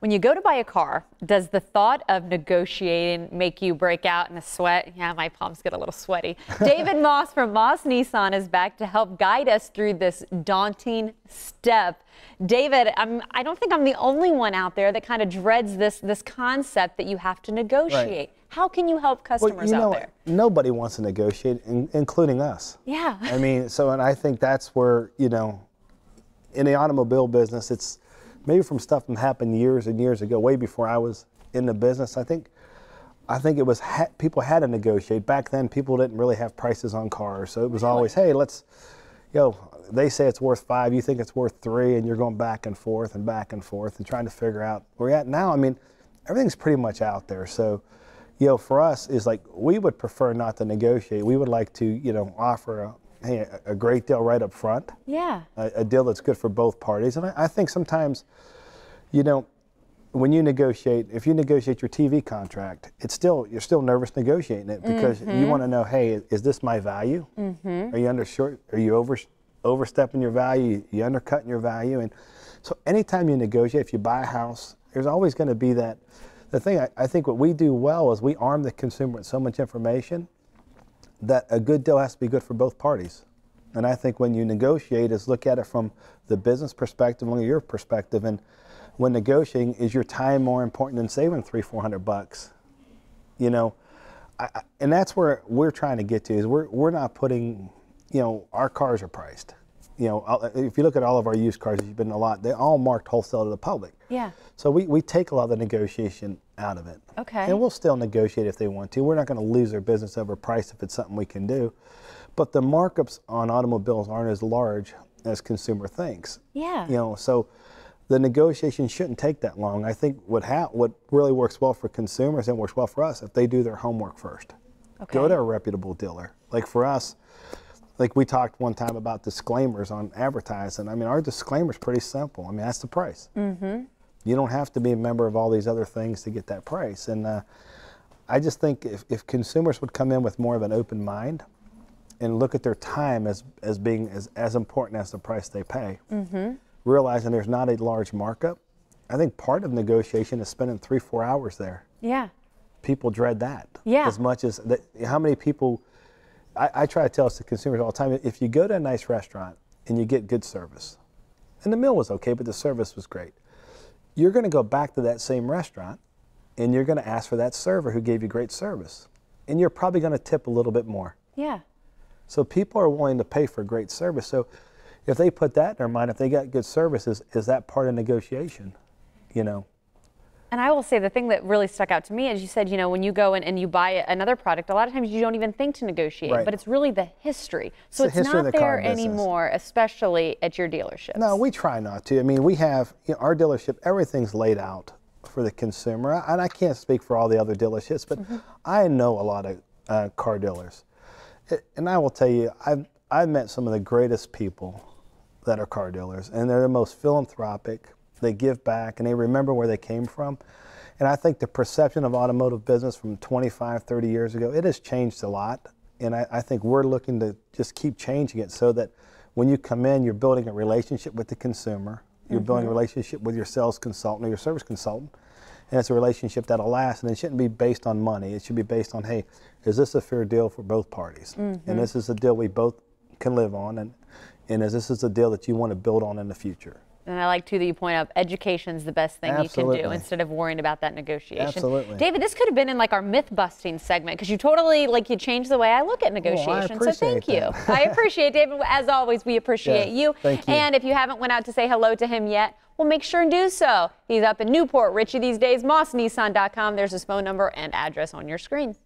When you go to buy a car, does the thought of negotiating make you break out in a sweat? Yeah, my palms get a little sweaty. David Moss from Moss Nissan is back to help guide us through this daunting step. David, I don't think I'm the only one out there that kind of dreads this concept that you have to negotiate. Right. How can you help customers out there? Nobody wants to negotiate, including us. Yeah. I mean, and I think that's where, in the automobile business, it's maybe from stuff that happened years and years ago, way before I was in the business. I think it was people had to negotiate. Back then, people didn't really have prices on cars, so it was always, hey, they say it's worth $5, you think it's worth $3, and you're going back and forth and trying to figher out where you're at. Now, I mean, everything's pretty much out there. So, for us, is like we would prefer not to negotiate. We would like to, offer a great deal right up front. Yeah. A deal that's good for both parties. And I think sometimes, when you negotiate, if you negotiate your TV contract, you're still nervous negotiating it because you want to know, hey, is this my value? Are you undershort? Are you overstepping your value? Are you undercutting your value? And so anytime you negotiate, if you buy a house, there's always going to be that. The thing I think what we do well is we arm the consumer with so much information that a good deal has to be good for both parties. And I think when you negotiate is look at it from the business perspective, from your perspective, and when negotiating, is your time more important than saving $300-400? And that's where we're trying to get to is we're not putting, our cars are priced. If you look at all of our used cars, you've been a lot, they're all marked wholesale to the public. Yeah. So we take a lot of the negotiation out of it. Okay. And we'll still negotiate if they want to. We're not going to lose their business over price if it's something we can do. But the markups on automobiles aren't as large as consumer thinks. Yeah. So the negotiation shouldn't take that long. I think what really works well for consumers and works well for us if they do their homework first. Okay. Go to a reputable dealer. Like for us, like we talked one time about disclaimers on advertising. I mean, our disclaimer's pretty simple. I mean, that's the price. You don't have to be a member of all these other things to get that price. And I just think if consumers would come in with more of an open mind and look at their time as being as important as the price they pay, realizing there's not a large markup, I think part of negotiation is spending 3-4 hours there. Yeah. People dread that. Yeah. As much as how many people. I try to tell us to consumers all the time, if you go to a nice restaurant and you get good service, and the meal was okay, but the service was great, you're going to go back to that same restaurant and you're going to ask for that server who gave you great service. And you're probably going to tip a little bit more. Yeah. So people are willing to pay for great service. So if they put that in their mind, if they got good service, is that part of negotiation? And I will say the thing that really stuck out to me is you said, when you go in and you buy another product, a lot of times you don't even think to negotiate, right. But it's really the history. So it's not there anymore, especially at your dealerships. No, we try not to. I mean, we have, our dealership, everything's laid out for the consumer. And I can't speak for all the other dealerships, but I know a lot of car dealers. And I will tell you, I've met some of the greatest people that are car dealers, and they're the most philanthropic. They give back and they remember where they came from. And I think the perception of automotive business from 25, 30 years ago, it has changed a lot. And I think we're looking to just keep changing it so that when you come in, you're building a relationship with the consumer. You're building a relationship with your sales consultant or your service consultant. And it's a relationship that'll last. And it shouldn't be based on money. It should be based on, hey, is this a fair deal for both parties? And this is a deal we both can live on. And this is a deal that you want to build on in the future. And I like, too, that you point out education's the best thing you can do instead of worrying about that negotiation. Absolutely. David, this could have been in like our myth-busting segment because you totally, you changed the way I look at negotiation. Well, so thank you. I appreciate it, David. As always, we appreciate you. Thank you. And if you haven't went out to say hello to him yet, well, make sure and do so. He's up in Newport Richie these days, mossnissan.com. There's his phone number and address on your screen.